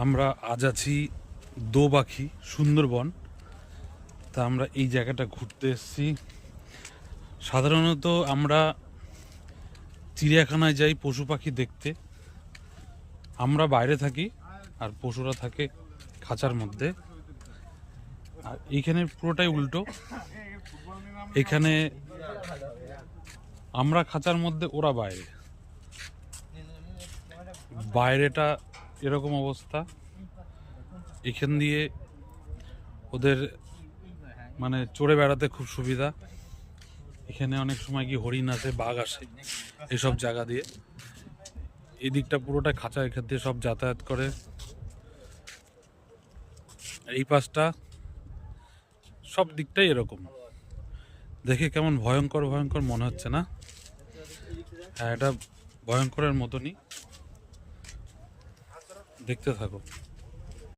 আমরা আজ আছি দোবাখি সুন্দরবন। তা আমরা এই জায়গাটা ঘুরতে এসেছি। সাধারণত আমরা চিড়িয়াখানায় যাই পশু পাখি দেখতে, আমরা বাইরে থাকি আর পশুরা থাকে খাঁচার মধ্যে। আর এইখানে পুরোটাই উল্টো, এখানে আমরা খাঁচার মধ্যে, ওরা বাইরে। বাইরেটা এরকম অবস্থা, এখান দিয়ে ওদের মানে চড়ে বেড়াতে খুব সুবিধা। এখানে অনেক সময় কি হরিণ আসে, বাঘ আসে এসব জায়গা দিয়ে। এই দিকটা পুরোটা খাঁচা, এখান দিয়ে সব যাতায়াত করে। এই পাশটা সব দিকটাই এরকম। দেখে কেমন ভয়ঙ্কর ভয়ঙ্কর মনে হচ্ছে না? হ্যাঁ, এটা ভয়ঙ্করের মতনই। দেখতে থাকো।